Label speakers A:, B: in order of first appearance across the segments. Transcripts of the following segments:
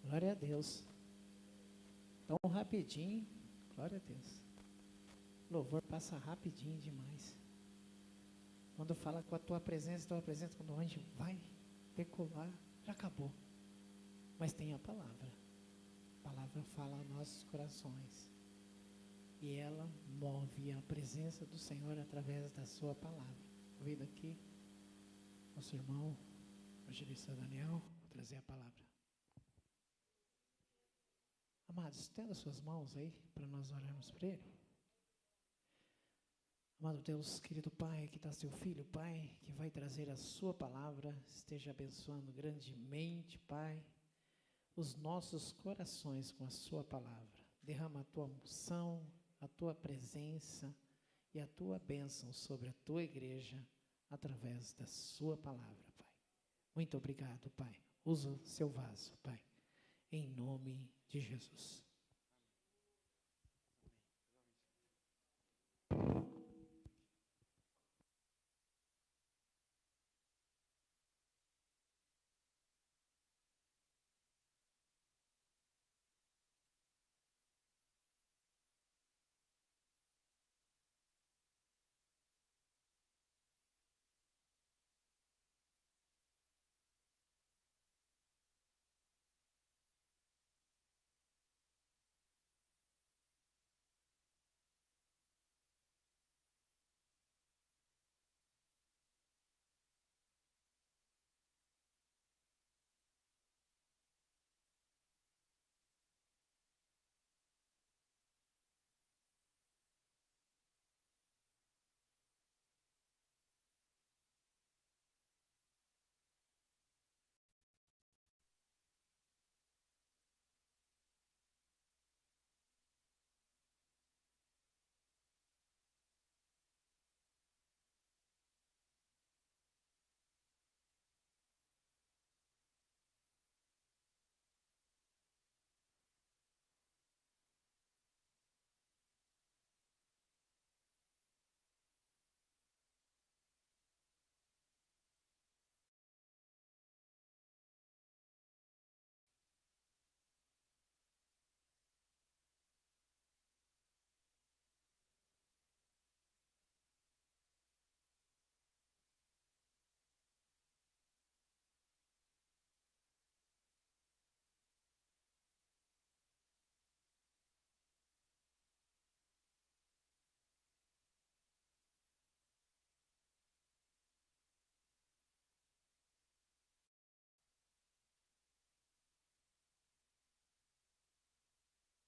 A: Glória a Deus. Tão rapidinho. Glória a Deus. Louvor passa rapidinho demais. Quando fala com a tua presença, quando o anjo vai decolar, já acabou. Mas tem a palavra. A palavra fala aos nossos corações. E ela move a presença do Senhor através da sua palavra. Convido aqui nosso irmão, o evangelista Daniel, vou trazer a palavra. Amados, estenda suas mãos aí para nós orarmos por ele. Amado Deus, querido Pai, que está seu filho, Pai, que vai trazer a sua palavra, esteja abençoando grandemente, Pai, os nossos corações com a sua palavra. Derrama a tua unção, a tua presença e a tua bênção sobre a tua igreja através da sua palavra, Pai. Muito obrigado, Pai. Usa o seu vaso, Pai, em nome de Jesus.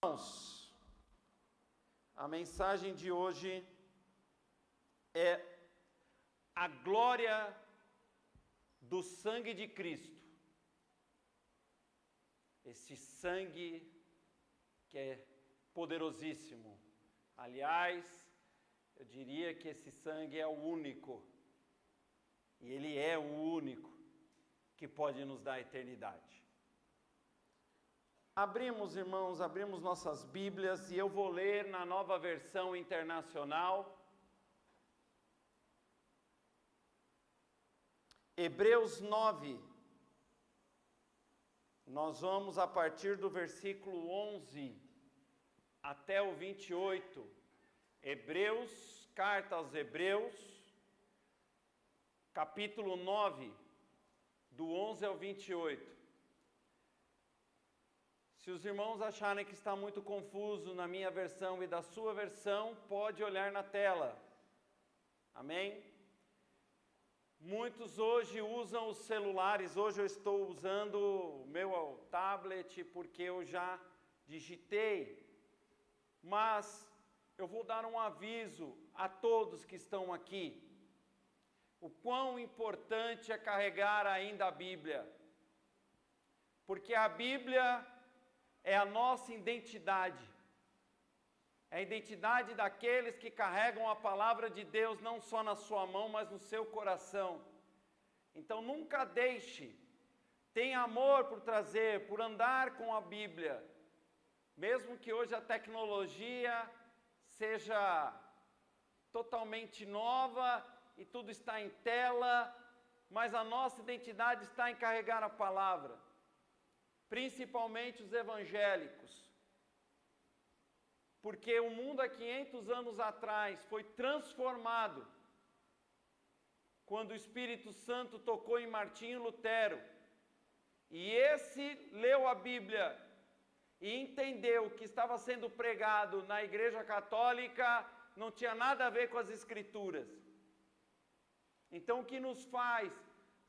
B: Irmãos, a mensagem de hoje é a glória do sangue de Cristo. Esse sangue que é poderosíssimo. Aliás, eu diria que esse sangue é o único, e ele é o único que pode nos dar a eternidade. Abrimos, irmãos, abrimos nossas Bíblias e eu vou ler na Nova Versão Internacional. Hebreus 9. Nós vamos a partir do versículo 11 até o 28. Hebreus, carta aos Hebreus, capítulo 9, do 11 ao 28. Se os irmãos acharem que está muito confuso na minha versão e da sua versão, pode olhar na tela. Amém? Muitos hoje usam os celulares. Hoje eu estou usando o meu tablet porque eu já digitei. Mas eu vou dar um aviso a todos que estão aqui. O quão importante é carregar ainda a Bíblia. Porque a Bíblia é a nossa identidade, é a identidade daqueles que carregam a palavra de Deus não só na sua mão, mas no seu coração. Então nunca deixe, tenha amor por trazer, por andar com a Bíblia, mesmo que hoje a tecnologia seja totalmente nova e tudo está em tela, mas a nossa identidade está em carregar a palavra. principalmente os evangélicos, porque o mundo há 500 anos atrás foi transformado quando o Espírito Santo tocou em Martinho Lutero, e esse leu a Bíblia e entendeu que estava sendo pregado na Igreja Católica não tinha nada a ver com as Escrituras. Então o que nos faz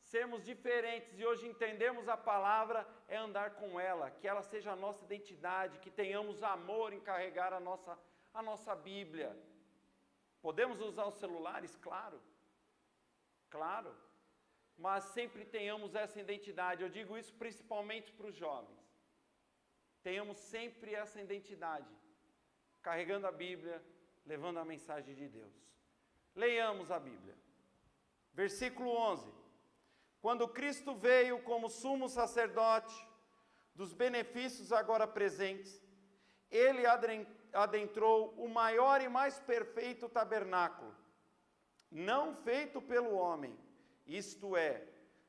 B: sermos diferentes e hoje entendemos a palavra é andar com ela, que ela seja a nossa identidade, que tenhamos amor em carregar a nossa Bíblia. Podemos usar os celulares? Claro, claro, mas sempre tenhamos essa identidade. Eu digo isso principalmente para os jovens. Tenhamos sempre essa identidade, carregando a Bíblia, levando a mensagem de Deus. Leiamos a Bíblia. Versículo 11. Quando Cristo veio como sumo sacerdote dos benefícios agora presentes, ele adentrou o maior e mais perfeito tabernáculo, não feito pelo homem, isto é,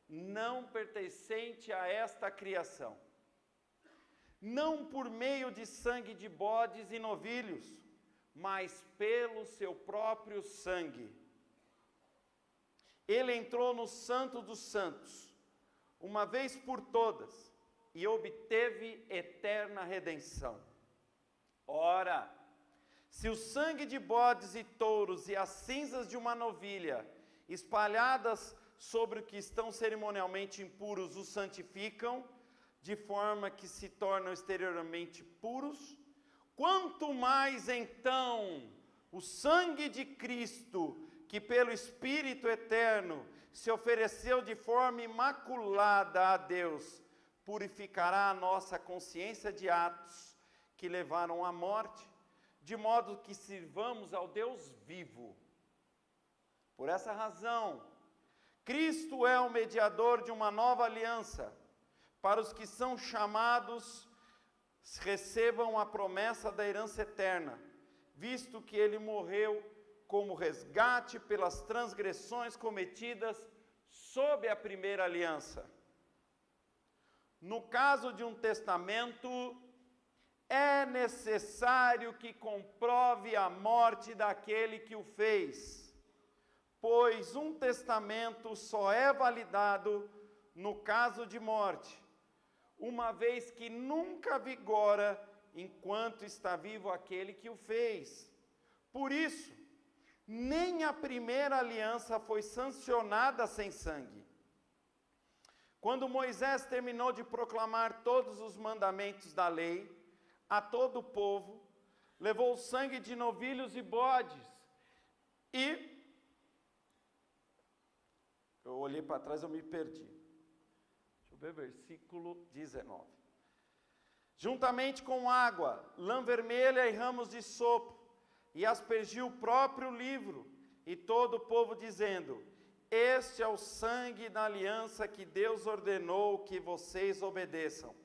B: não pertencente a esta criação, não por meio de sangue de bodes e novilhos, mas pelo seu próprio sangue. Ele entrou no Santo dos Santos, uma vez por todas, e obteve eterna redenção. Ora, se o sangue de bodes e touros e as cinzas de uma novilha, espalhadas sobre o que estão cerimonialmente impuros, os santificam, de forma que se tornam exteriormente puros, quanto mais então o sangue de Cristo, que pelo Espírito eterno se ofereceu de forma imaculada a Deus, purificará a nossa consciência de atos que levaram à morte, de modo que sirvamos ao Deus vivo. Por essa razão, Cristo é o mediador de uma nova aliança, para os que são chamados, recebam a promessa da herança eterna, visto que ele morreu como resgate pelas transgressões cometidas sob a primeira aliança. No caso de um testamento, é necessário que comprove a morte daquele que o fez, pois um testamento só é validado no caso de morte, uma vez que nunca vigora enquanto está vivo aquele que o fez. Por isso, nem a primeira aliança foi sancionada sem sangue. Quando Moisés terminou de proclamar todos os mandamentos da lei a todo o povo, levou o sangue de novilhos e bodes e... Eu olhei para trás, eu me perdi. Deixa eu ver, versículo 19. Juntamente com água, lã vermelha e ramos de sopo, e aspergiu o próprio livro, e todo o povo dizendo: este é o sangue da aliança que Deus ordenou que vocês obedeçam.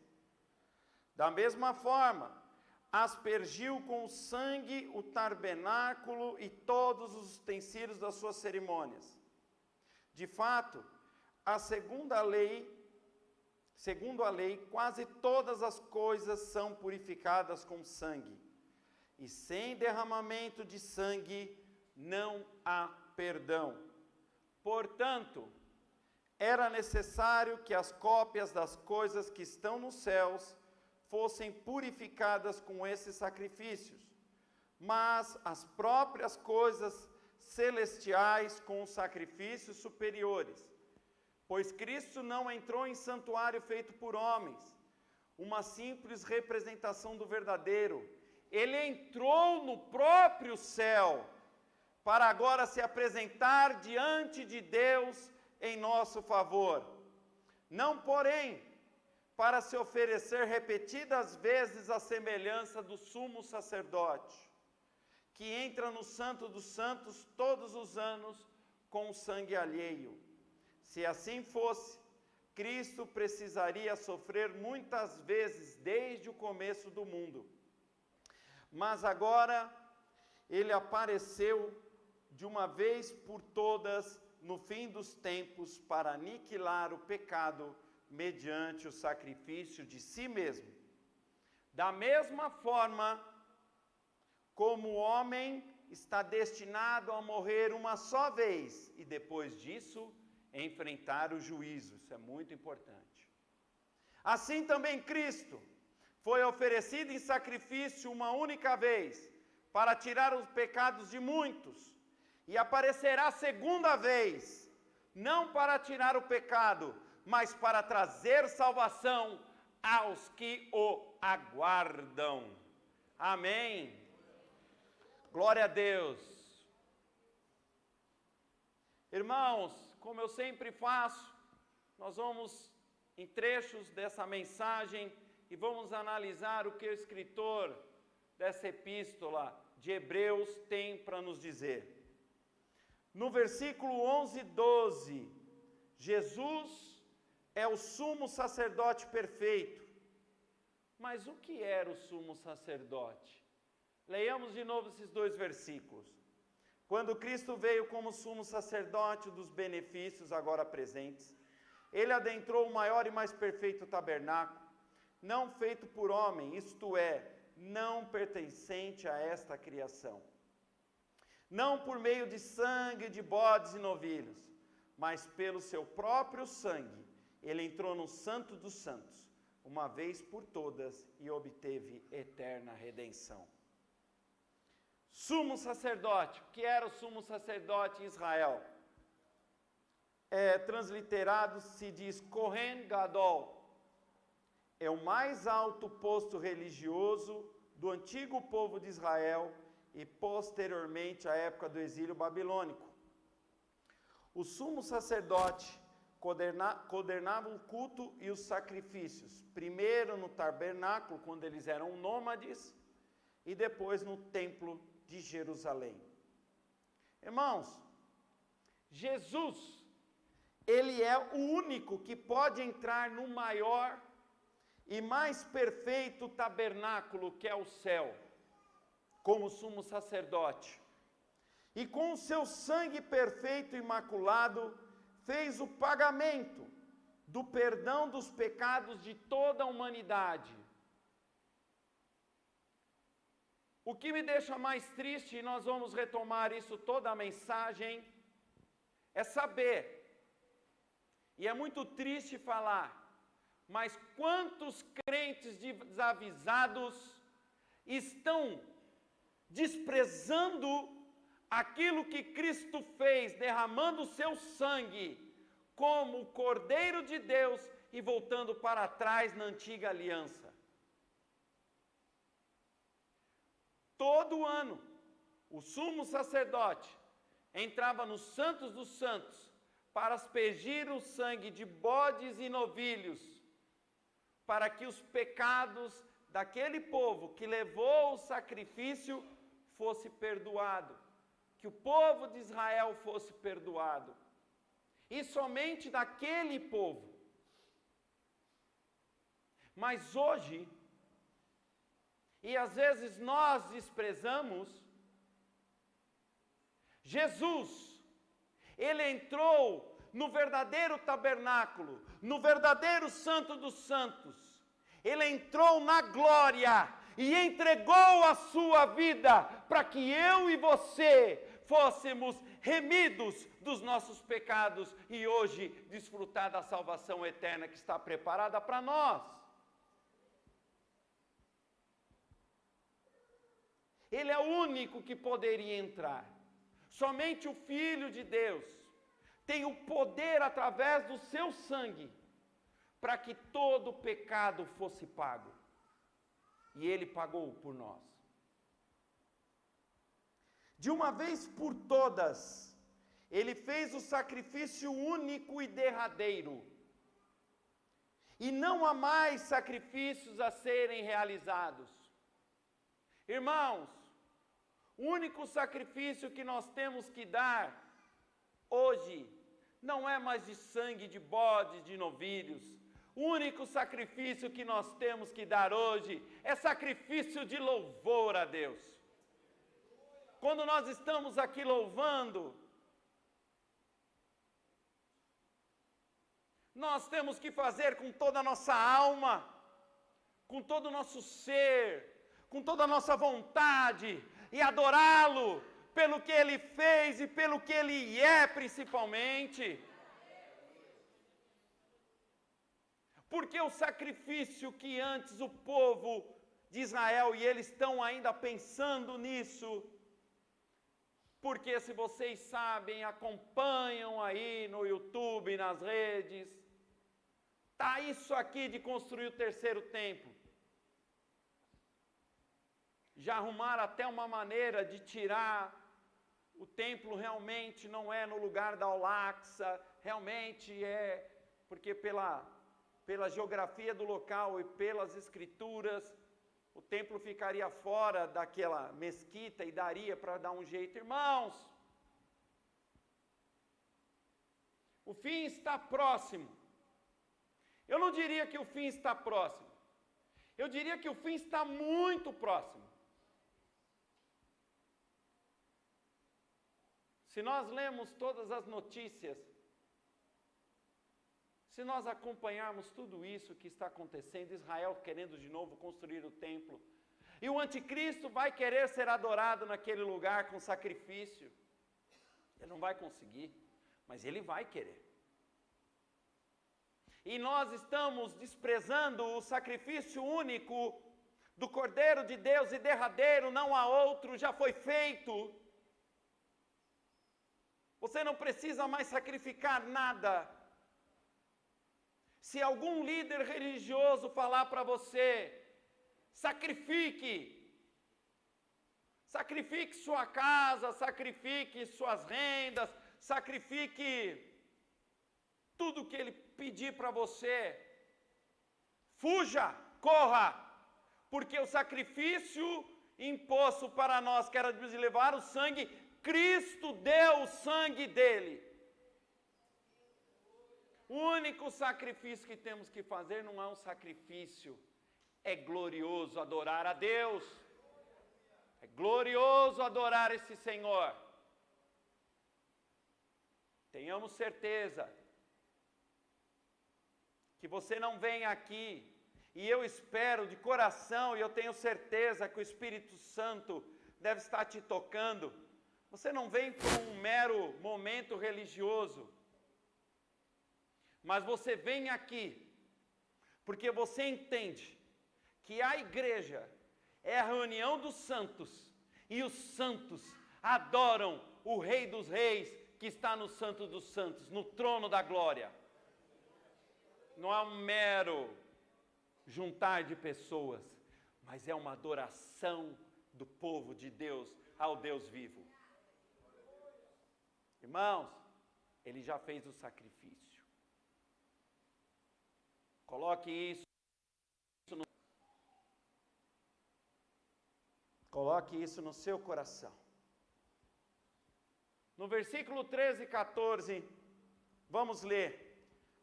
B: Da mesma forma, aspergiu com o sangue o tabernáculo e todos os utensílios das suas cerimônias. De fato, segundo a lei, quase todas as coisas são purificadas com sangue, e sem derramamento de sangue não há perdão. Portanto, era necessário que as cópias das coisas que estão nos céus fossem purificadas com esses sacrifícios, mas as próprias coisas celestiais com os sacrifícios superiores. Pois Cristo não entrou em santuário feito por homens, uma simples representação do verdadeiro. Ele entrou no próprio céu, para agora se apresentar diante de Deus em nosso favor. Não, porém, para se oferecer repetidas vezes à semelhança do sumo sacerdote, que entra no Santo dos Santos todos os anos com o sangue alheio. Se assim fosse, Cristo precisaria sofrer muitas vezes desde o começo do mundo. Mas agora, ele apareceu de uma vez por todas no fim dos tempos para aniquilar o pecado mediante o sacrifício de si mesmo. Da mesma forma como o homem está destinado a morrer uma só vez e depois disso enfrentar o juízo. Isso é muito importante. Assim também Cristo foi oferecido em sacrifício uma única vez para tirar os pecados de muitos e aparecerá segunda vez, não para tirar o pecado, mas para trazer salvação aos que o aguardam. Amém. Glória a Deus. Irmãos, como eu sempre faço, nós vamos em trechos dessa mensagem e vamos analisar o que o escritor dessa epístola de Hebreus tem para nos dizer. No versículo 11 e 12, Jesus é o sumo sacerdote perfeito. Mas o que era o sumo sacerdote? Leiamos de novo esses dois versículos. Quando Cristo veio como sumo sacerdote dos benefícios agora presentes, ele adentrou o maior e mais perfeito tabernáculo, não feito por homem, isto é, não pertencente a esta criação. Não por meio de sangue de bodes e novilhos, mas pelo seu próprio sangue, ele entrou no Santo dos Santos, uma vez por todas, e obteve eterna redenção. Sumo sacerdote, o que era o sumo sacerdote em Israel? Transliterado se diz Kohen Gadol. É o mais alto posto religioso do antigo povo de Israel e posteriormente à época do exílio babilônico. O sumo sacerdote coordenava o culto e os sacrifícios, primeiro no tabernáculo, quando eles eram nômades, e depois no templo de Jerusalém. Irmãos, Jesus, ele é o único que pode entrar no maior e mais perfeito tabernáculo que é o céu, como sumo sacerdote. E com o seu sangue perfeito e imaculado, fez o pagamento do perdão dos pecados de toda a humanidade. O que me deixa mais triste, e nós vamos retomar isso toda a mensagem, é saber, e é muito triste falar, mas quantos crentes desavisados estão desprezando aquilo que Cristo fez, derramando o seu sangue como o Cordeiro de Deus e voltando para trás na antiga aliança. Todo ano, o sumo sacerdote entrava nos Santos dos Santos para aspergir o sangue de bodes e novilhos, para que os pecados daquele povo que levou o sacrifício fosse perdoado, que o povo de Israel fosse perdoado, e somente daquele povo. Mas hoje, e às vezes nós desprezamos, Jesus, ele entrou no verdadeiro tabernáculo, no verdadeiro Santo dos Santos, ele entrou na glória e entregou a sua vida para que eu e você fôssemos remidos dos nossos pecados e hoje desfrutar da salvação eterna que está preparada para nós. Ele é o único que poderia entrar. Somente o Filho de Deus tem o poder através do seu sangue para que todo pecado fosse pago. E ele pagou por nós. De uma vez por todas, ele fez o sacrifício único e derradeiro. E não há mais sacrifícios a serem realizados. Irmãos, o único sacrifício que nós temos que dar hoje não é mais de sangue de bodes, de novilhos. O único sacrifício que nós temos que dar hoje é sacrifício de louvor a Deus. Quando nós estamos aqui louvando, Nós temos que fazer com toda a nossa alma, com todo o nosso ser, com toda a nossa vontade, e adorá-lo pelo que Ele fez e pelo que Ele é principalmente. Porque o sacrifício que antes o povo de Israel, e eles estão ainda pensando nisso, porque se vocês sabem, acompanham aí no YouTube, nas redes, está isso aqui de construir o terceiro templo. Já arrumaram até uma maneira de tirar o templo, realmente não é no lugar da Al-Aqsa, realmente é, porque pela geografia do local e pelas escrituras, o templo ficaria fora daquela mesquita e daria para dar um jeito. Irmãos, o fim está próximo. Eu não diria que o fim está próximo. Eu diria que o fim está muito próximo. Se nós lemos todas as notícias, se nós acompanharmos tudo isso que está acontecendo, Israel querendo de novo construir o templo, e o anticristo vai querer ser adorado naquele lugar com sacrifício, ele não vai conseguir, mas ele vai querer. E nós estamos desprezando o sacrifício único do Cordeiro de Deus e derradeiro, não há outro, já foi feito. Você não precisa mais sacrificar nada. Se algum líder religioso falar para você, sacrifique sua casa, sacrifique suas rendas, sacrifique tudo que ele pedir para você, fuja, corra, porque o sacrifício imposto para nós, que era de levar o sangue, Cristo deu o sangue dele. O único sacrifício que temos que fazer não é um sacrifício, é glorioso adorar a Deus, é glorioso adorar esse Senhor. Tenhamos certeza que você não vem aqui, e eu espero de coração, e eu tenho certeza que o Espírito Santo deve estar te tocando, você não vem por um mero momento religioso, mas você vem aqui, porque você entende que a igreja é a reunião dos santos, e os santos adoram o Rei dos Reis, que está no Santo dos Santos, no trono da glória. Não é um mero juntar de pessoas, mas é uma adoração do povo de Deus ao Deus vivo. Irmãos, Ele já fez o sacrifício. Coloque isso no seu coração. No versículo 13 e 14, vamos ler.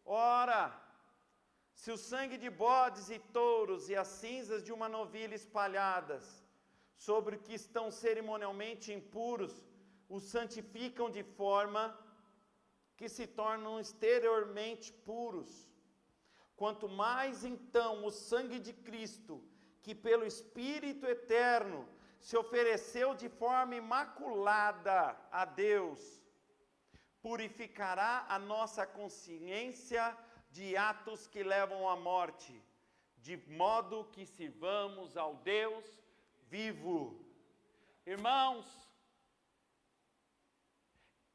B: Ora, se o sangue de bodes e touros e as cinzas de uma novilha espalhadas sobre o que estão cerimonialmente impuros, os santificam de forma que se tornam exteriormente puros, quanto mais então o sangue de Cristo, que pelo Espírito eterno se ofereceu de forma imaculada a Deus, purificará a nossa consciência de atos que levam à morte, de modo que sirvamos ao Deus vivo. Irmãos,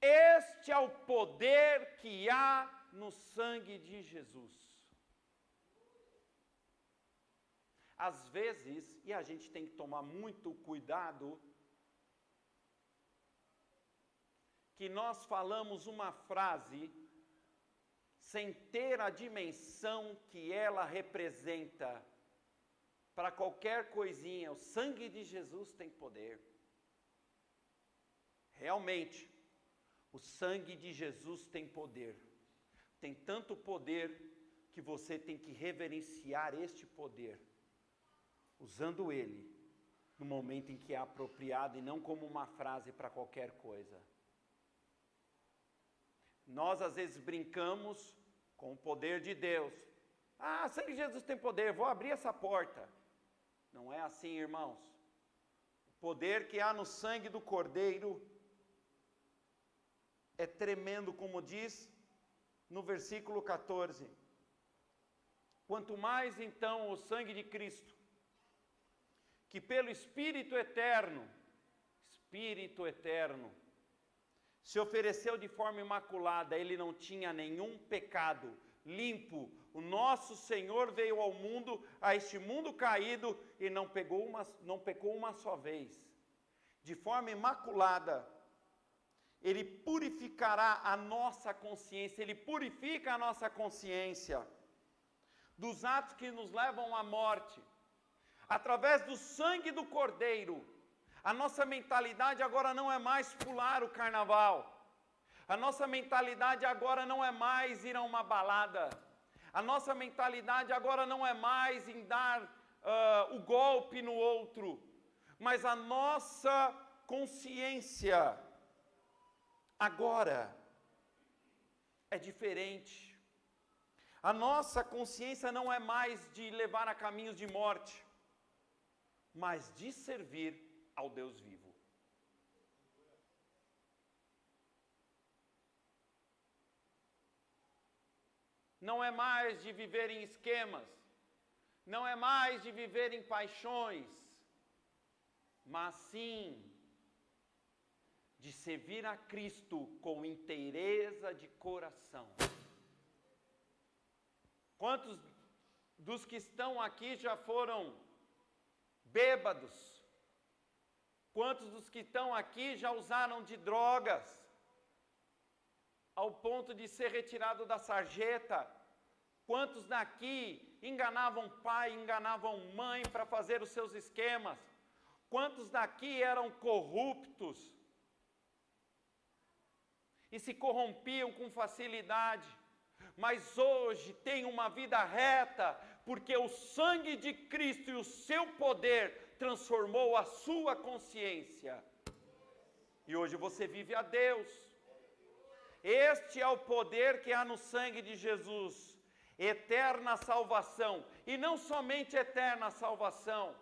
B: este é o poder que há no sangue de Jesus. Às vezes, e a gente tem que tomar muito cuidado, que nós falamos uma frase sem ter a dimensão que ela representa. Para qualquer coisinha, o sangue de Jesus tem poder. Realmente, o sangue de Jesus tem poder. Tem tanto poder que você tem que reverenciar este poder, usando ele no momento em que é apropriado e não como uma frase para qualquer coisa. Nós às vezes brincamos com o poder de Deus. Ah, sangue de Jesus tem poder, vou abrir essa porta. Não é assim, irmãos. O poder que há no sangue do Cordeiro é tremendo, como diz no versículo 14. Quanto mais então o sangue de Cristo, que pelo Espírito Eterno, se ofereceu de forma imaculada, ele não tinha nenhum pecado, limpo. O nosso Senhor veio ao mundo, a este mundo caído, e não pecou uma só vez. De forma imaculada, ele purificará a nossa consciência, ele purifica a nossa consciência dos atos que nos levam à morte. Através do sangue do Cordeiro, a nossa mentalidade agora não é mais pular o carnaval. A nossa mentalidade agora não é mais ir a uma balada. A nossa mentalidade agora não é mais em dar o golpe no outro. Mas a nossa consciência agora é diferente. A nossa consciência não é mais de levar a caminhos de morte, mas de servir ao Deus vivo. Não é mais de viver em esquemas, não é mais de viver em paixões, mas sim de servir a Cristo com inteireza de coração. Quantos dos que estão aqui já foram bêbados? Quantos dos que estão aqui já usaram de drogas, ao ponto de ser retirado da sarjeta? Quantos daqui enganavam pai, enganavam mãe para fazer os seus esquemas? Quantos daqui eram corruptos e se corrompiam com facilidade, mas hoje têm uma vida reta, porque o sangue de Cristo e o seu poder transformou a sua consciência, e hoje você vive a Deus. Este é o poder que há no sangue de Jesus, eterna salvação, e não somente eterna salvação,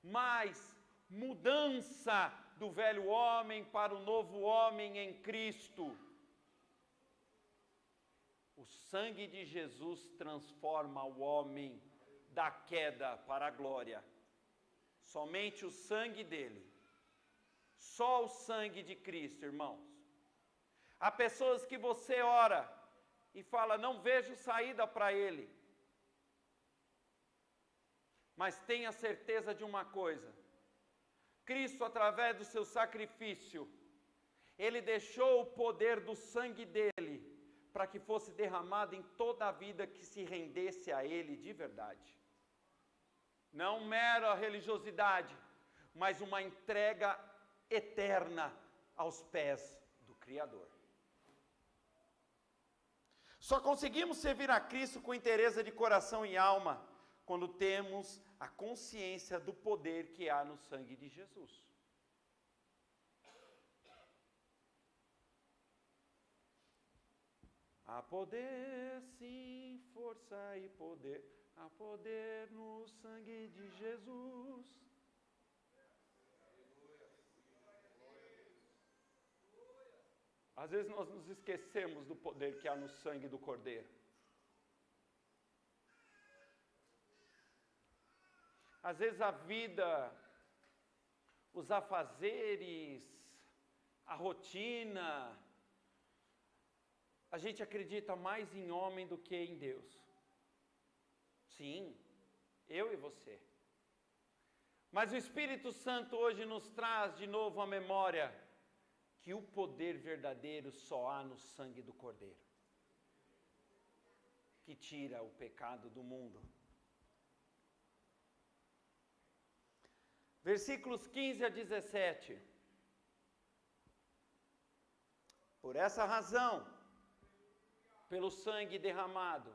B: mas mudança do velho homem para o novo homem em Cristo. O sangue de Jesus transforma o homem da queda para a glória. Somente o sangue dele, só o sangue de Cristo, irmãos. Há pessoas que você ora e fala, não vejo saída para ele. Mas tenha certeza de uma coisa, Cristo, através do seu sacrifício, ele deixou o poder do sangue dele, para que fosse derramado em toda a vida que se rendesse a ele de verdade. Não mera religiosidade, mas uma entrega eterna aos pés do Criador. Só conseguimos servir a Cristo com inteireza de coração e alma, quando temos a consciência do poder que há no sangue de Jesus. Há poder, sim, força e poder. Há poder no sangue de Jesus. Às vezes nós nos esquecemos do poder que há no sangue do Cordeiro. Às vezes a vida, os afazeres, a rotina, a gente acredita mais em homem do que em Deus. Sim, eu e você. Mas o Espírito Santo hoje nos traz de novo a memória que o poder verdadeiro só há no sangue do Cordeiro, que tira o pecado do mundo. Versículos 15 a 17. Por essa razão, pelo sangue derramado,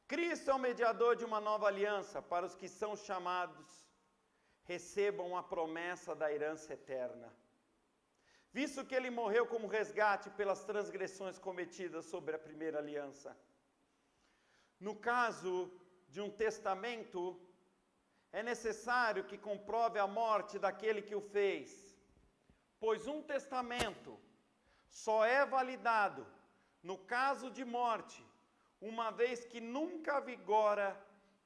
B: Cristo é o mediador de uma nova aliança para os que são chamados, recebam a promessa da herança eterna. visto que ele morreu como resgate pelas transgressões cometidas sobre a primeira aliança. No caso de um testamento, é necessário que comprove a morte daquele que o fez, pois um testamento só é validado no caso de morte, uma vez que nunca vigora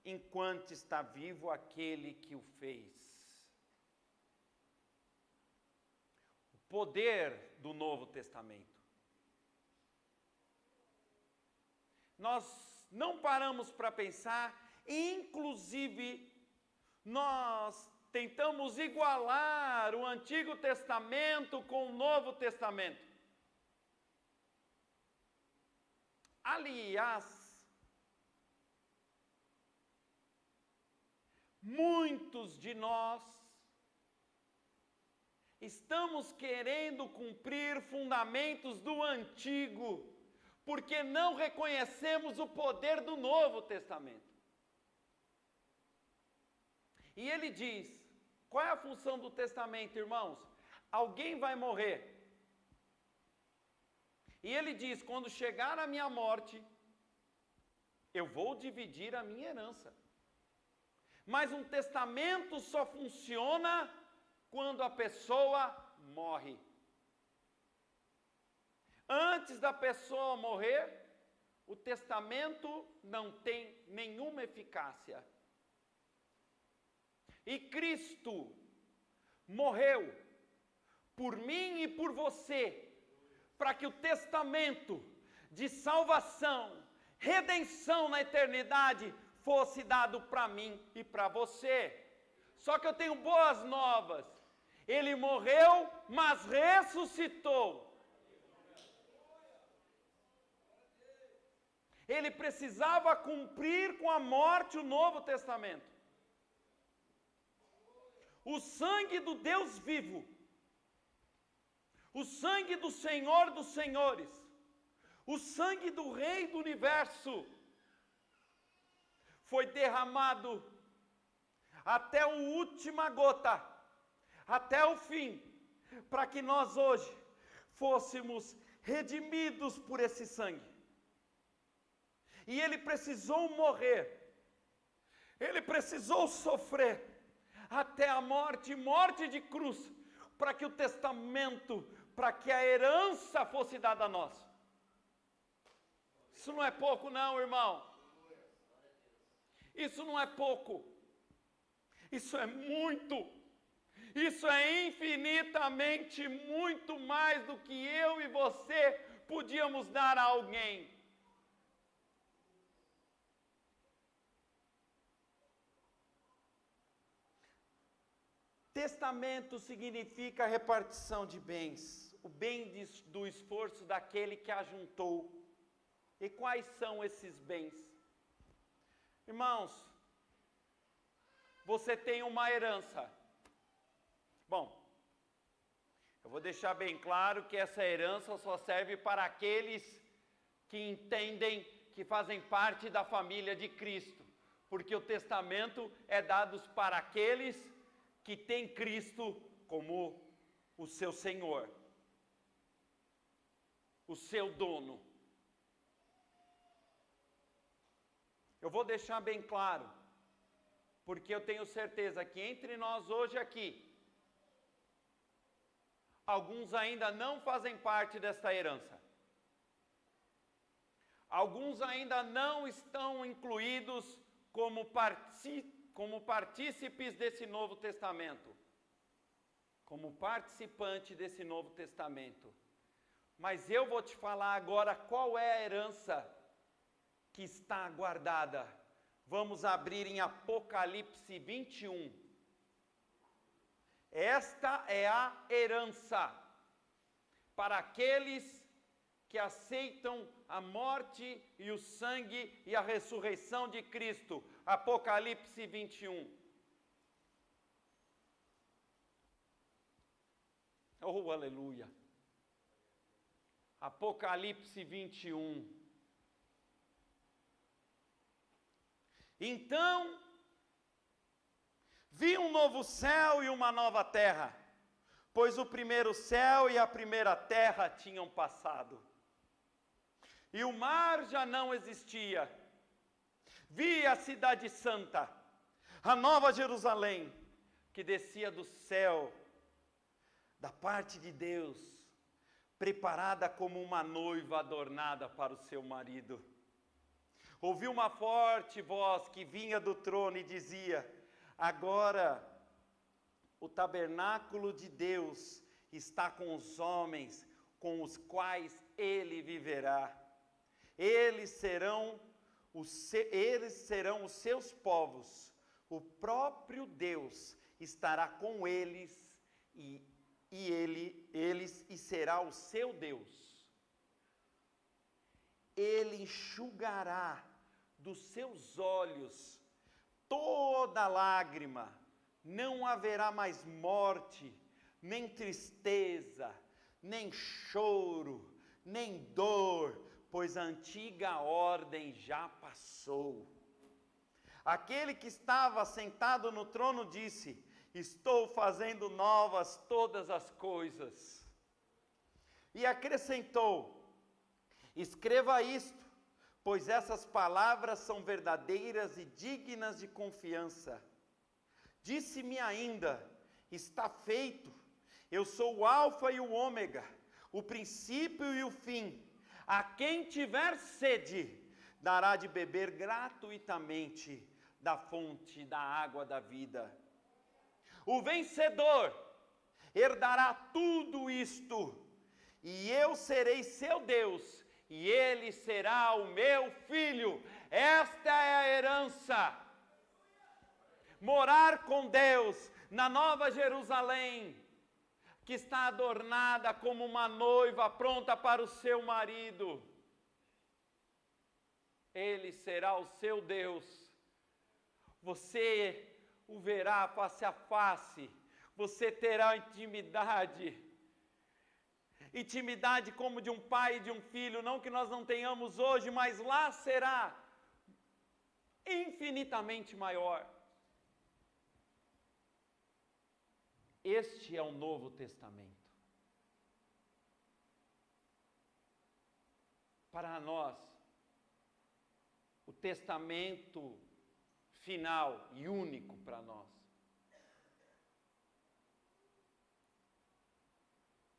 B: enquanto está vivo aquele que o fez. O poder do Novo Testamento. Nós não paramos para pensar, inclusive nós tentamos igualar o Antigo Testamento com o Novo Testamento. Aliás, muitos de nós estamos querendo cumprir fundamentos do Antigo, porque não reconhecemos o poder do Novo Testamento. E ele diz, qual é a função do testamento, irmãos? Alguém vai morrer. E ele diz, quando chegar a minha morte, eu vou dividir a minha herança. Mas um testamento só funciona quando a pessoa morre. Antes da pessoa morrer, o testamento não tem nenhuma eficácia. E Cristo morreu por mim e por você, para que o testamento de salvação, redenção na eternidade, fosse dado para mim e para você. Só que eu tenho boas novas. Ele morreu, mas ressuscitou. Ele precisava cumprir com a morte o Novo Testamento. O sangue do Deus vivo, o sangue do Senhor dos Senhores, o sangue do Rei do Universo, foi derramado até a última gota, até o fim, para que nós hoje fôssemos redimidos por esse sangue. E ele precisou morrer, ele precisou sofrer, até a morte de cruz, para que o testamento, para que a herança fosse dada a nós. Isso não é pouco não, irmão. Isso não é pouco. Isso é muito. Isso é infinitamente muito mais do que eu e você podíamos dar a alguém. Testamento significa repartição de bens, o bem do esforço daquele que ajuntou. E quais são esses bens? Irmãos, você tem uma herança. Bom, eu vou deixar bem claro que essa herança só serve para aqueles que entendem que fazem parte da família de Cristo, porque o testamento é dado para aqueles que têm Cristo como o seu Senhor, o seu dono. Eu vou deixar bem claro, porque eu tenho certeza que entre nós hoje aqui, alguns ainda não fazem parte desta herança. Alguns ainda não estão incluídos como partícipes desse Novo Testamento, como participante desse Novo Testamento. Mas eu vou te falar agora qual é a herança que está guardada. Vamos abrir em Apocalipse 21. Esta é a herança para aqueles que aceitam a morte e o sangue e a ressurreição de Cristo. Apocalipse 21. Oh, aleluia. Apocalipse 21. Então, vi um novo céu e uma nova terra, pois o primeiro céu e a primeira terra tinham passado, e o mar já não existia. Vi a cidade santa, a nova Jerusalém, que descia do céu, da parte de Deus, preparada como uma noiva adornada para o seu marido. Ouvi uma forte voz que vinha do trono e dizia: agora o tabernáculo de Deus está com os homens, com os quais ele viverá. Eles serão os seus povos. O próprio Deus estará com eles e será o seu Deus. Ele enxugará dos seus olhos toda lágrima. Não haverá mais morte, nem tristeza, nem choro, nem dor, pois a antiga ordem já passou. Aquele que estava sentado no trono disse: estou fazendo novas todas as coisas. E acrescentou: escreva isto, pois essas palavras são verdadeiras e dignas de confiança. Disse-me ainda: está feito. Eu sou o Alfa e o Ômega, o princípio e o fim. A quem tiver sede, dará de beber gratuitamente da fonte da água da vida. O vencedor herdará tudo isto, e eu serei seu Deus, e ele será o meu filho. Esta é a herança. Morar com Deus na Nova Jerusalém, que está adornada como uma noiva pronta para o seu marido. Ele será o seu Deus. Você o verá face a face. Você terá intimidade. Intimidade como de um pai e de um filho, não que nós não tenhamos hoje, mas lá será infinitamente maior. Este é o Novo Testamento. Para nós, o testamento final e único para nós.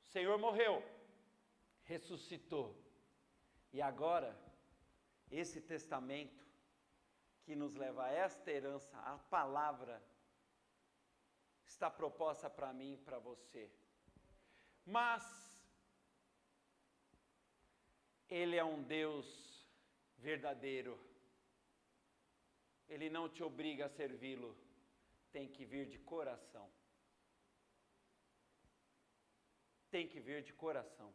B: O Senhor morreu, ressuscitou, e agora, esse testamento que nos leva a esta herança, a palavra, está proposta para mim e para você. Mas Ele é um Deus verdadeiro. Ele não te obriga a servi-lo. Tem que vir de coração. Tem que vir de coração.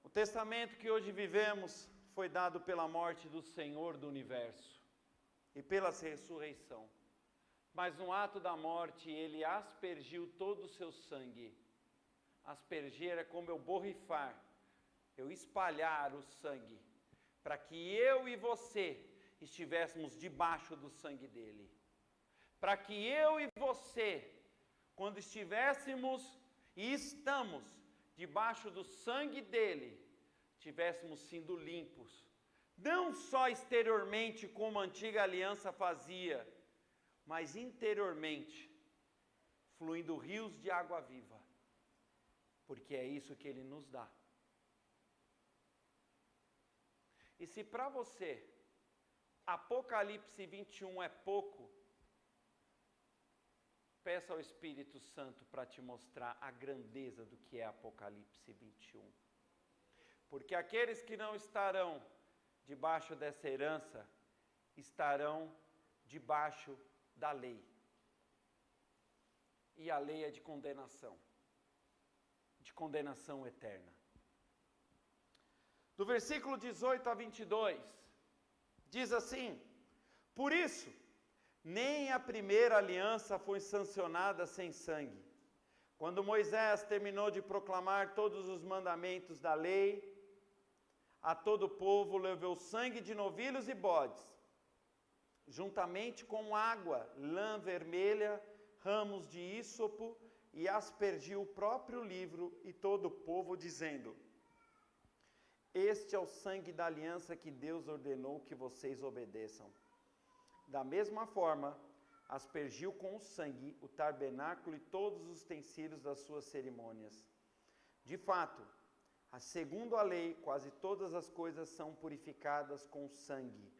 B: O testamento que hoje vivemos foi dado pela morte do Senhor do Universo e pela ressurreição. Mas no ato da morte, ele aspergiu todo o seu sangue. Aspergir é como eu borrifar, eu espalhar o sangue, para que eu e você estivéssemos debaixo do sangue dele. Para que eu e você, quando estivéssemos e estamos debaixo do sangue dele, tivéssemos sido limpos. Não só exteriormente, como a antiga aliança fazia, mas interiormente, fluindo rios de água viva, porque é isso que Ele nos dá. E se para você, Apocalipse 21 é pouco, peça ao Espírito Santo para te mostrar a grandeza do que é Apocalipse 21. Porque aqueles que não estarão debaixo dessa herança, estarão debaixo da lei. E a lei é de condenação eterna. Do versículo 18 a 22, diz assim: por isso, nem a primeira aliança foi sancionada sem sangue. Quando Moisés terminou de proclamar todos os mandamentos da lei, a todo o povo levou sangue de novilhos e bodes, juntamente com água, lã vermelha, ramos de ísopo, e aspergiu o próprio livro e todo o povo, dizendo: este é o sangue da aliança que Deus ordenou que vocês obedeçam. Da mesma forma, aspergiu com o sangue o tabernáculo e todos os utensílios das suas cerimônias. De fato, segundo a lei, quase todas as coisas são purificadas com sangue,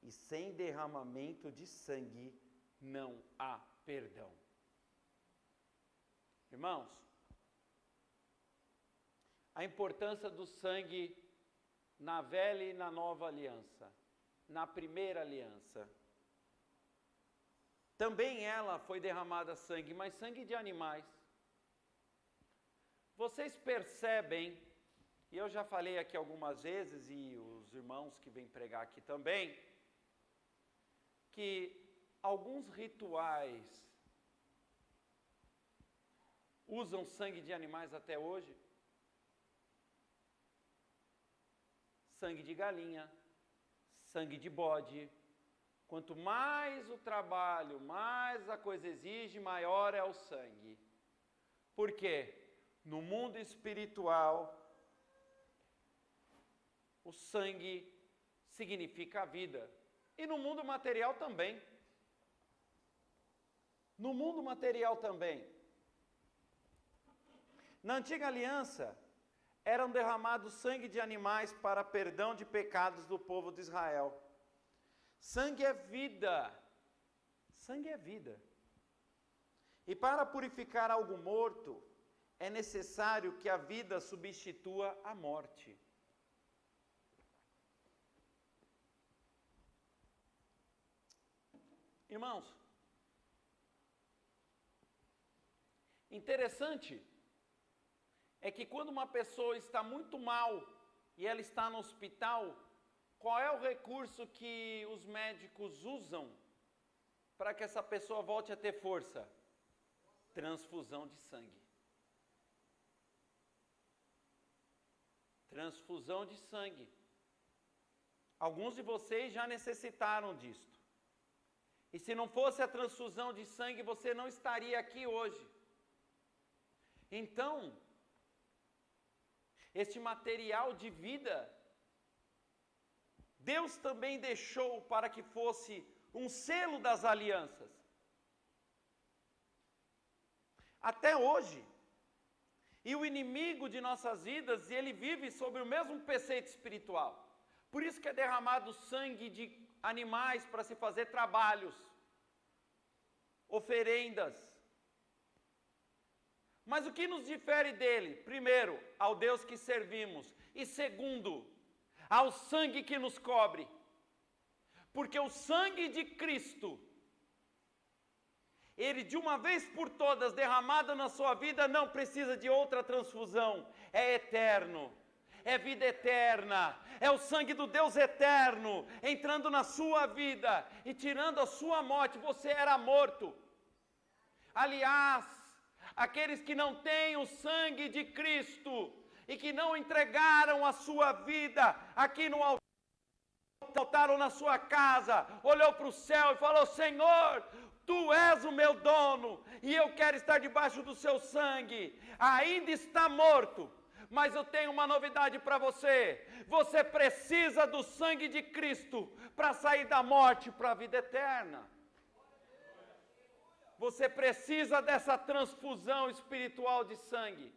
B: e sem derramamento de sangue não há perdão. Irmãos, a importância do sangue na velha e na nova aliança, na primeira aliança. Também ela foi derramada sangue, mas sangue de animais. Vocês percebem, e eu já falei aqui algumas vezes, e os irmãos que vêm pregar aqui também, que alguns rituais usam sangue de animais até hoje. Sangue de galinha, sangue de bode. Quanto mais o trabalho, mais a coisa exige, maior é o sangue. Por quê? No mundo espiritual, o sangue significa a vida. E no mundo material também. No mundo material também. Na antiga aliança, eram derramados sangue de animais para perdão de pecados do povo de Israel. Sangue é vida. Sangue é vida. E para purificar algo morto, é necessário que a vida substitua a morte. Irmãos, interessante é que quando uma pessoa está muito mal e ela está no hospital, qual é o recurso que os médicos usam para que essa pessoa volte a ter força? Transfusão de sangue. Transfusão de sangue. Alguns de vocês já necessitaram disto. E se não fosse a transfusão de sangue, você não estaria aqui hoje. Então, este material de vida, Deus também deixou para que fosse um selo das alianças. Até hoje. E o inimigo de nossas vidas, ele vive sobre o mesmo preceito espiritual. Por isso que é derramado sangue de animais para se fazer trabalhos, oferendas. Mas o que nos difere dele? Primeiro, ao Deus que servimos. E segundo, ao sangue que nos cobre. Porque o sangue de Cristo, ele de uma vez por todas derramado na sua vida, não precisa de outra transfusão. É eterno. É vida eterna. É o sangue do Deus eterno entrando na sua vida e tirando a sua morte. Você era morto. Aliás, aqueles que não têm o sangue de Cristo e que não entregaram a sua vida aqui no altar, voltaram na sua casa, olhou para o céu e falou: Senhor, Tu és o meu dono e eu quero estar debaixo do seu sangue. Ainda está morto, mas eu tenho uma novidade para você. Você precisa do sangue de Cristo para sair da morte para a vida eterna. Você precisa dessa transfusão espiritual de sangue.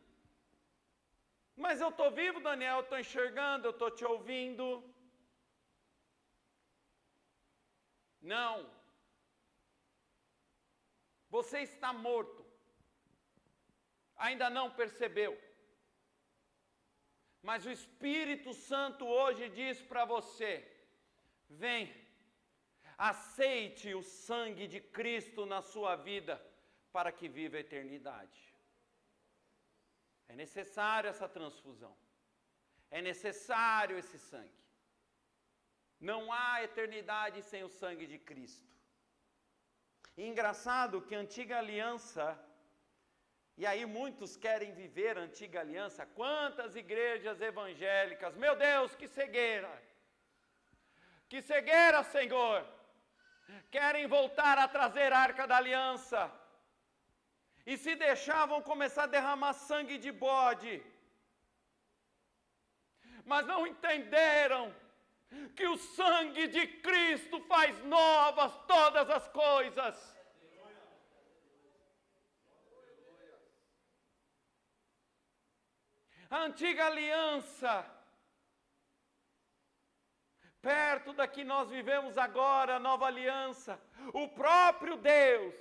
B: Mas eu estou vivo, Daniel, eu estou enxergando, eu estou te ouvindo. Não. Você está morto. Ainda não percebeu. Mas o Espírito Santo hoje diz para você: vem, aceite o sangue de Cristo na sua vida para que viva a eternidade. É necessário essa transfusão. É necessário esse sangue. Não há eternidade sem o sangue de Cristo. E engraçado que a antiga aliança, e aí muitos querem viver a antiga aliança. Quantas igrejas evangélicas, meu Deus, que cegueira! Que cegueira, Senhor! querem voltar a trazer a Arca da Aliança. E se deixar, vão começar a derramar sangue de bode. Mas não entenderam que o sangue de Cristo faz novas todas as coisas. A antiga aliança, perto da que nós vivemos agora, a nova aliança, o próprio Deus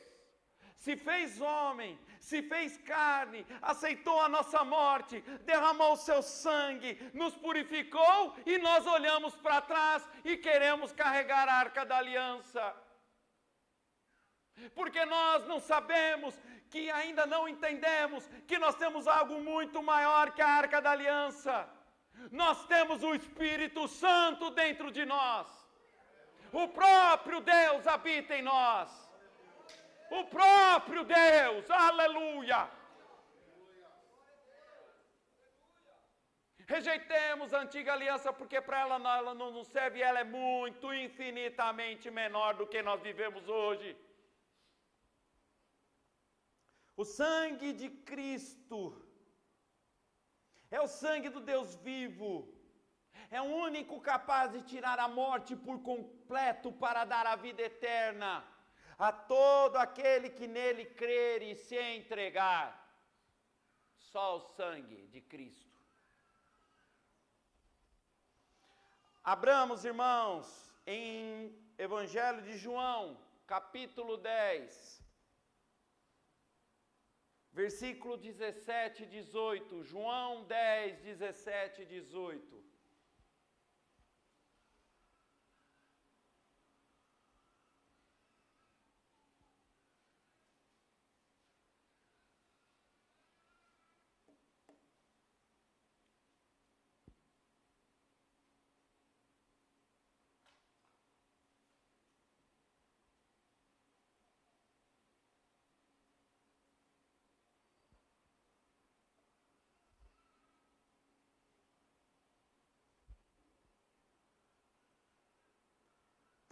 B: se fez homem, se fez carne, aceitou a nossa morte, derramou o seu sangue, nos purificou e nós olhamos para trás e queremos carregar a Arca da Aliança. Porque nós não sabemos, que ainda não entendemos, que nós temos algo muito maior que a Arca da Aliança. Nós temos o Espírito Santo dentro de nós. O próprio Deus habita em nós. O próprio Deus, aleluia. Rejeitemos a antiga aliança, porque para ela não nos serve, ela é muito, infinitamente menor do que nós vivemos hoje. O sangue de Cristo é o sangue do Deus vivo. É o único capaz de tirar a morte por completo para dar a vida eterna a todo aquele que nele crer e se entregar. Só o sangue de Cristo. Abramos, irmãos, em Evangelho de João, capítulo 10. Versículo 17 e 18, João 10, 17 e 18.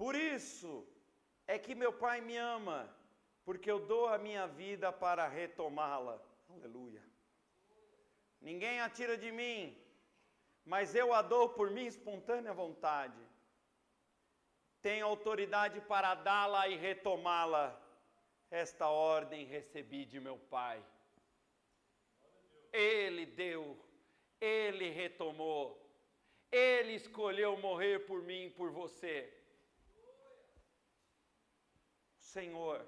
B: Por isso é que meu Pai me ama, porque eu dou a minha vida para retomá-la. Aleluia. Ninguém a tira de mim, mas eu a dou por minha espontânea vontade. Tenho autoridade para dá-la e retomá-la. Esta ordem recebi de meu Pai. Ele deu, Ele retomou, Ele escolheu morrer por mim e por você. Senhor,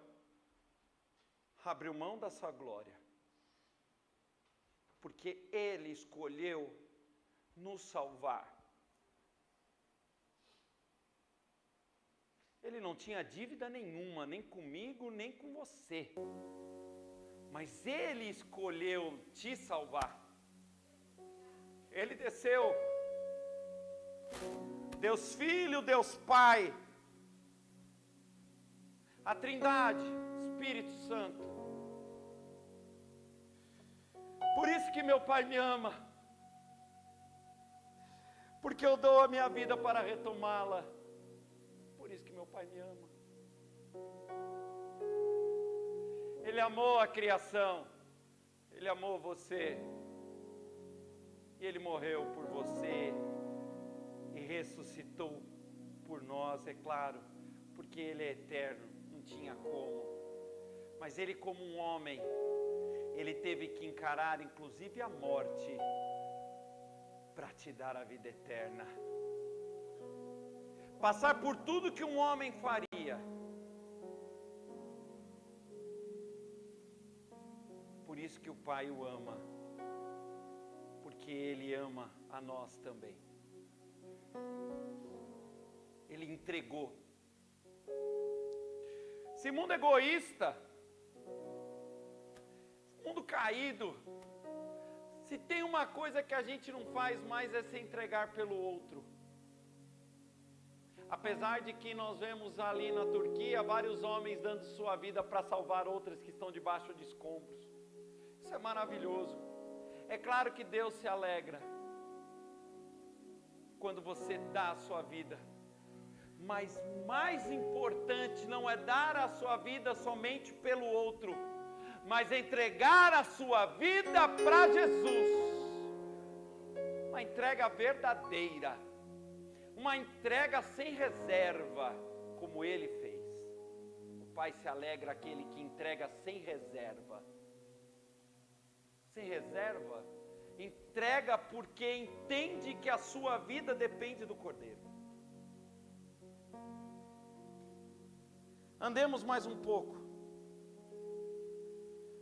B: abriu mão da sua glória, porque Ele escolheu nos salvar. Ele não tinha dívida nenhuma, nem comigo, nem com você, mas Ele escolheu te salvar. Ele desceu, Deus Filho, Deus Pai, a Trindade, Espírito Santo. Por isso que meu Pai me ama, porque eu dou a minha vida para retomá-la. Por isso que meu Pai me ama. Ele amou a criação, Ele amou você, e Ele morreu por você, e ressuscitou por nós, é claro, porque Ele é eterno. Tinha como, mas Ele, como um homem, Ele teve que encarar inclusive a morte para te dar a vida eterna, passar por tudo que um homem faria. Por isso que o Pai o ama, porque Ele ama a nós também. Ele entregou. Esse mundo egoísta, esse mundo caído, se tem uma coisa que a gente não faz mais é se entregar pelo outro. Apesar de que nós vemos ali na Turquia vários homens dando sua vida para salvar outras que estão debaixo de escombros. Isso é maravilhoso. É claro que Deus se alegra quando você dá a sua vida. Mas mais importante não é dar a sua vida somente pelo outro, mas entregar a sua vida para Jesus. Uma entrega verdadeira, uma entrega sem reserva, como Ele fez. O Pai se alegra aquele que entrega sem reserva. Sem reserva, entrega porque entende que a sua vida depende do Cordeiro. Andemos mais um pouco.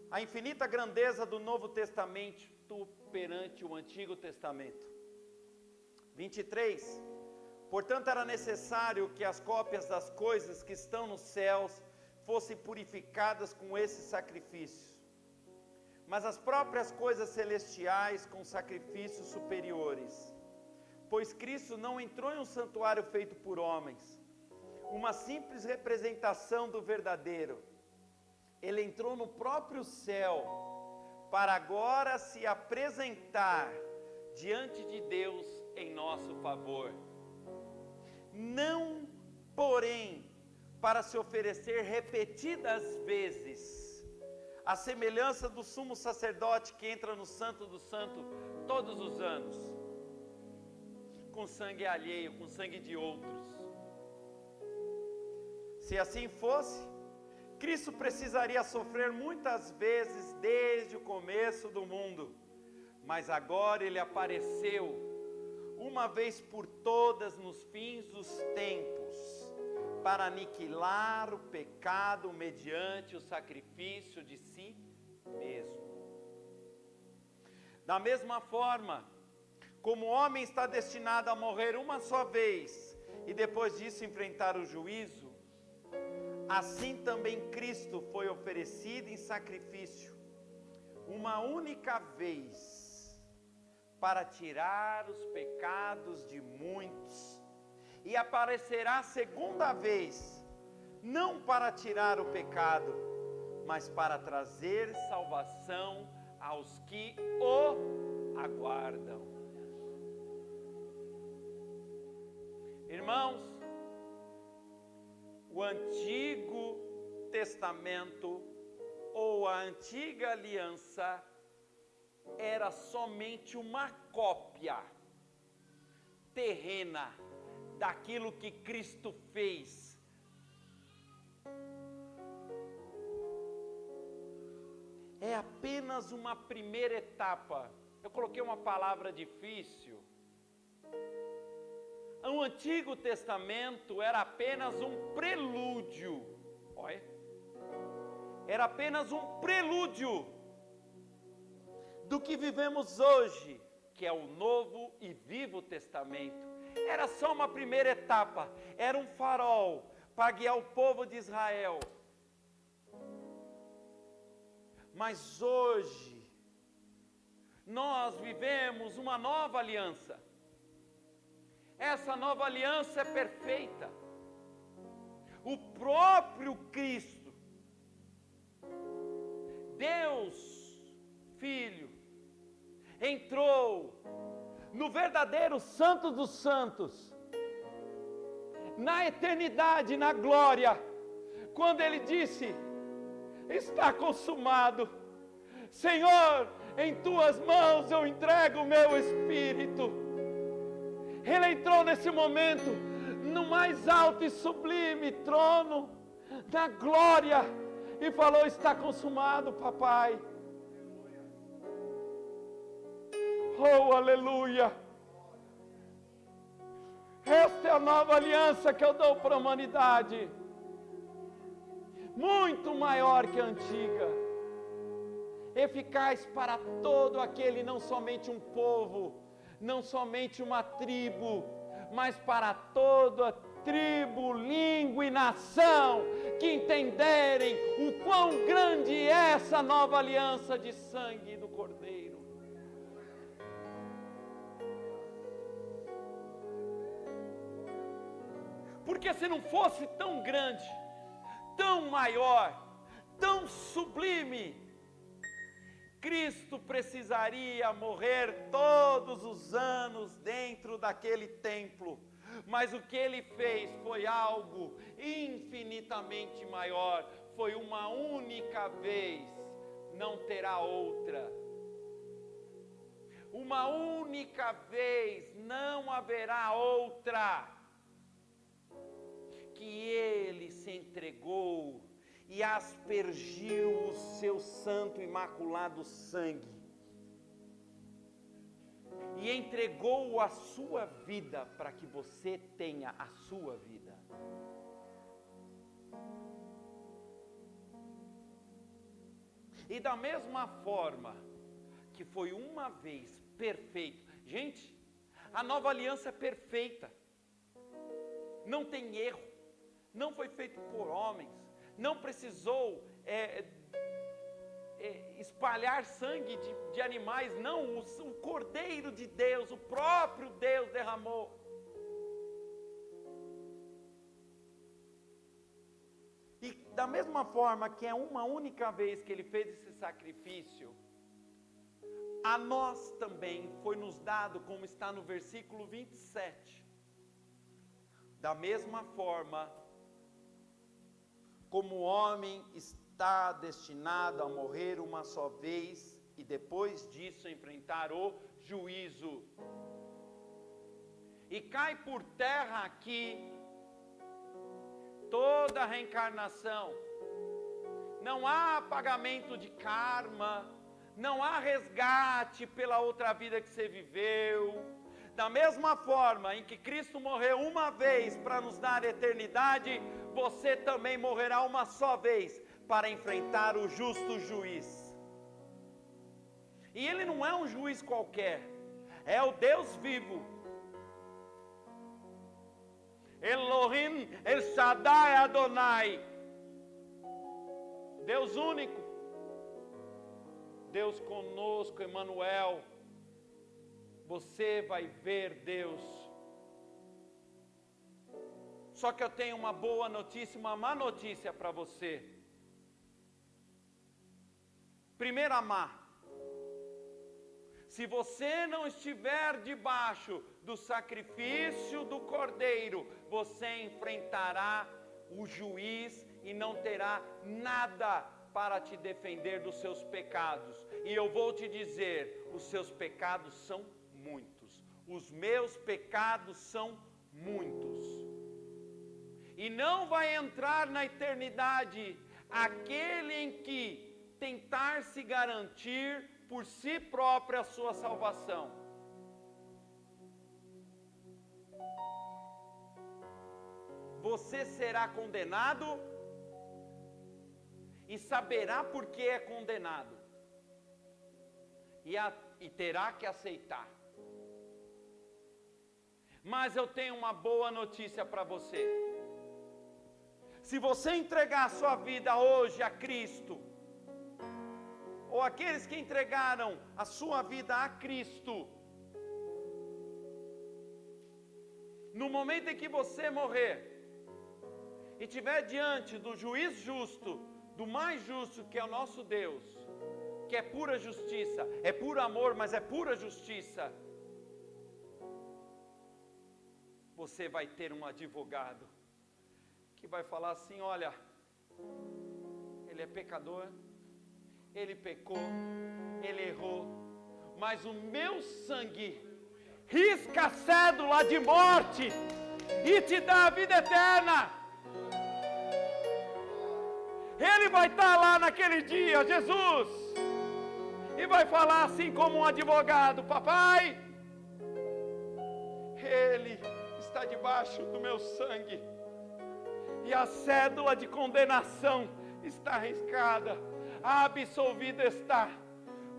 B: A infinita grandeza do Novo Testamento perante o Antigo Testamento. 23. Portanto, era necessário que as cópias das coisas que estão nos céus fossem purificadas com esses sacrifícios, mas as próprias coisas celestiais com sacrifícios superiores. Pois Cristo não entrou em um santuário feito por homens, uma simples representação do verdadeiro. Ele entrou no próprio céu, para agora se apresentar diante de Deus em nosso favor. Não, porém, para se oferecer repetidas vezes, à semelhança do sumo sacerdote que entra no Santo do Santo todos os anos, com sangue alheio, com sangue de outros. Se assim fosse, Cristo precisaria sofrer muitas vezes desde o começo do mundo, mas agora Ele apareceu uma vez por todas nos fins dos tempos, para aniquilar o pecado mediante o sacrifício de si mesmo. Da mesma forma, como o homem está destinado a morrer uma só vez, e depois disso enfrentar o juízo, assim também Cristo foi oferecido em sacrifício, uma única vez, para tirar os pecados de muitos, e aparecerá segunda vez, não para tirar o pecado, mas para trazer salvação aos que o aguardam. Irmãos, o Antigo Testamento, ou a Antiga Aliança, era somente uma cópia terrena daquilo que Cristo fez. É apenas uma primeira etapa. Eu coloquei uma palavra difícil. O Antigo Testamento era apenas um prelúdio. Olha. Era apenas um prelúdio do que vivemos hoje, que é o Novo e Vivo Testamento. Era só uma primeira etapa, era um farol para guiar o povo de Israel. Mas hoje, nós vivemos uma nova aliança. Essa nova aliança é perfeita. O próprio Cristo, Deus Filho, entrou no verdadeiro Santo dos Santos, na eternidade, na glória, quando Ele disse: está consumado. Senhor, em Tuas mãos eu entrego o meu espírito. Ele entrou nesse momento, no mais alto e sublime trono, da glória, e falou: está consumado, papai. Oh, aleluia! Esta é a nova aliança que eu dou para a humanidade, muito maior que a antiga, eficaz para todo aquele, não somente um povo, não somente uma tribo, mas para toda tribo, língua e nação, que entenderem o quão grande é essa nova aliança de sangue do Cordeiro. Porque se não fosse tão grande, tão maior, tão sublime, Cristo precisaria morrer todos os anos dentro daquele templo, mas o que ele fez foi algo infinitamente maior, foi uma única vez, não terá outra. Uma única vez, não haverá outra. Que ele se entregou e aspergiu o seu santo imaculado sangue. E entregou a sua vida para que você tenha a sua vida. E da mesma forma que foi uma vez perfeito. Gente, a nova aliança é perfeita. Não tem erro. Não foi feito por homens. Não precisou espalhar sangue de animais. Não, o Cordeiro de Deus, o próprio Deus derramou. E da mesma forma que é uma única vez que ele fez esse sacrifício, a nós também foi nos dado, como está no versículo 27. Da mesma forma, como o homem está destinado a morrer uma só vez, e depois disso enfrentar o juízo. E cai por terra aqui toda a reencarnação. Não há pagamento de karma, não há resgate pela outra vida que você viveu. Da mesma forma em que Cristo morreu uma vez para nos dar eternidade, você também morrerá uma só vez para enfrentar o justo juiz. E ele não é um juiz qualquer, é o Deus vivo. Elohim El Shaddai Adonai, Deus único, Deus conosco, Emmanuel. Você vai ver Deus. Só que eu tenho uma boa notícia, uma má notícia para você. Primeiro, amar. Se você não estiver debaixo do sacrifício do Cordeiro, você enfrentará o juiz e não terá nada para te defender dos seus pecados. E eu vou te dizer, os seus pecados são muitos. Os meus pecados são muitos. E não vai entrar na eternidade aquele em que tentar se garantir por si próprio a sua salvação. Você será condenado e saberá por que é condenado. E terá que aceitar. Mas eu tenho uma boa notícia para você. Se você entregar a sua vida hoje a Cristo, ou aqueles que entregaram a sua vida a Cristo, no momento em que você morrer, e estiver diante do juiz justo, do mais justo que é o nosso Deus, que é pura justiça, é puro amor, mas é pura justiça, você vai ter um advogado, que vai falar assim: olha, ele é pecador, ele pecou, ele errou, mas o meu sangue risca a cédula de morte e te dá a vida eterna. Ele vai estar lá naquele dia, Jesus, e vai falar assim como um advogado: papai, ele está debaixo do meu sangue, e a cédula de condenação está riscada, absolvido está,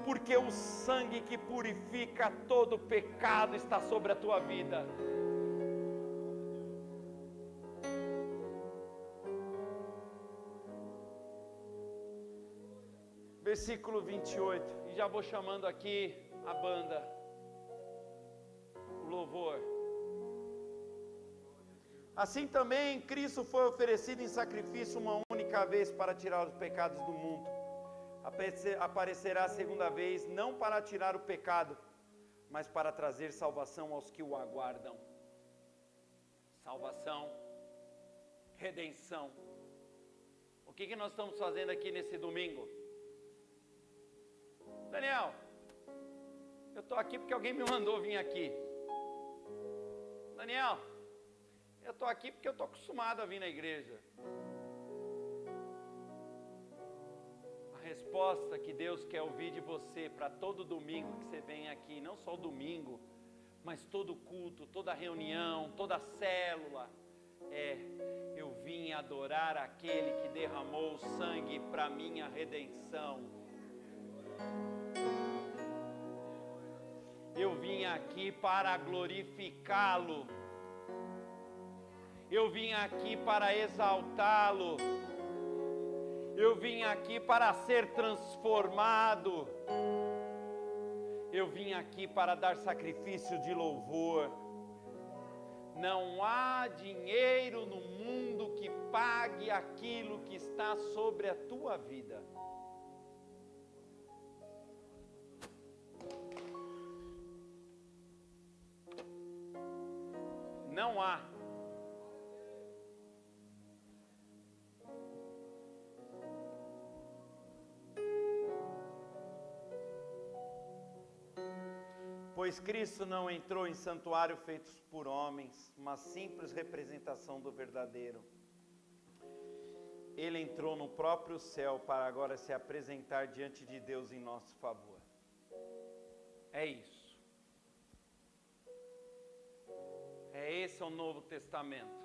B: porque o sangue que purifica todo pecado está sobre a tua vida. Versículo 28, e já vou chamando aqui a banda, o louvor. Assim também Cristo foi oferecido em sacrifício uma única vez para tirar os pecados do mundo. aparecerá a segunda vez, não para tirar o pecado, mas para trazer salvação aos que o aguardam. Salvação, redenção. O que nós estamos fazendo aqui nesse domingo? Daniel, eu estou aqui porque alguém me mandou vir aqui. Daniel, eu estou aqui porque eu estou acostumado a vir na igreja. A resposta que Deus quer ouvir de você para todo domingo que você vem aqui, não só o domingo, mas todo culto, toda reunião, toda célula, eu vim adorar aquele que derramou o sangue para minha redenção. Eu vim aqui para glorificá-lo. Eu vim aqui para exaltá-lo. Eu vim aqui para ser transformado. Eu vim aqui para dar sacrifício de louvor. Não há dinheiro no mundo que pague aquilo que está sobre a tua vida. Não há. Pois Cristo não entrou em santuário feito por homens, uma simples representação do verdadeiro. Ele entrou no próprio céu para agora se apresentar diante de Deus em nosso favor. É isso. Esse é o Novo Testamento.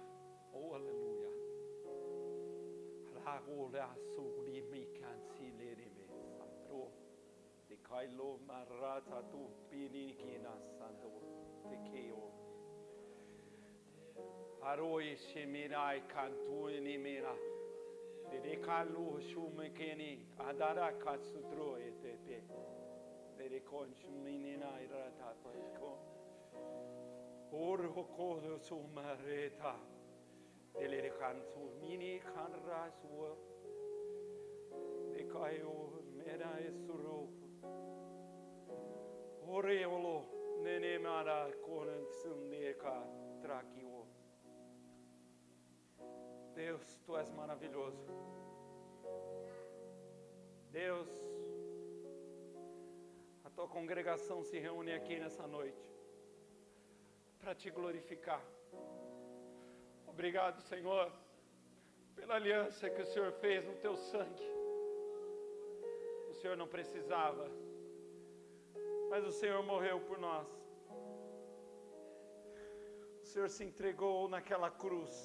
B: Oh, aleluia. Orho sumareta dele canto mini canrasua de caio mera esuro oreolo nene mara consundeca traquio. Deus, tu és maravilhoso. Deus, a tua congregação se reúne aqui nessa noite para te glorificar. Obrigado, Senhor, pela aliança que o Senhor fez no teu sangue. O Senhor não precisava, mas o Senhor morreu por nós. O Senhor se entregou naquela cruz.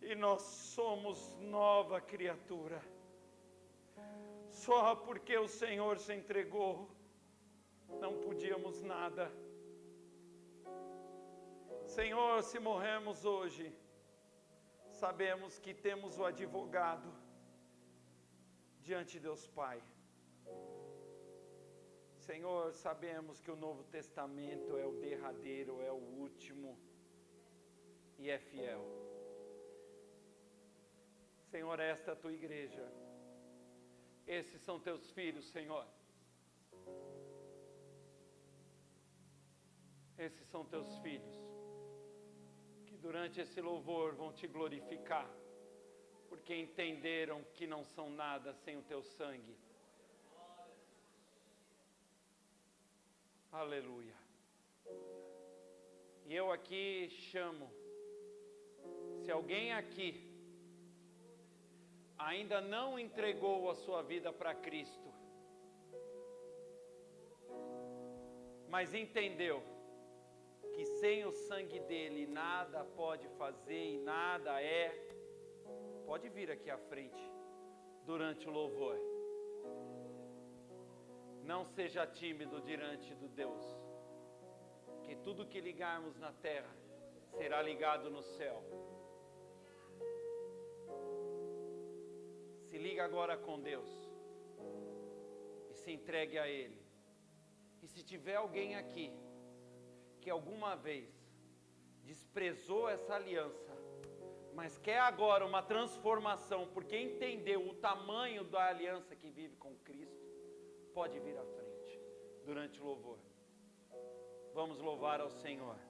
B: E nós somos nova criatura. Só porque o Senhor se entregou, não podíamos nada. Senhor, se morremos hoje, sabemos que temos o advogado diante de Deus Pai. Senhor, sabemos que o Novo Testamento é o derradeiro, é o último e é fiel. Senhor, esta é a tua igreja. Esses são teus filhos, Senhor. Esses são teus filhos, que durante esse louvor vão te glorificar, porque entenderam que não são nada sem o teu sangue. Aleluia. E eu aqui chamo, se alguém aqui ainda não entregou a sua vida para Cristo, mas entendeu que sem o sangue dele nada pode fazer e nada é, pode vir aqui à frente durante o louvor. Não seja tímido diante do Deus, que tudo que ligarmos na terra será ligado no céu. Se liga agora com Deus e se entregue a Ele. E se tiver alguém aqui que alguma vez desprezou essa aliança, mas quer agora uma transformação, porque entendeu o tamanho da aliança que vive com Cristo, pode vir à frente durante o louvor. Vamos louvar ao Senhor.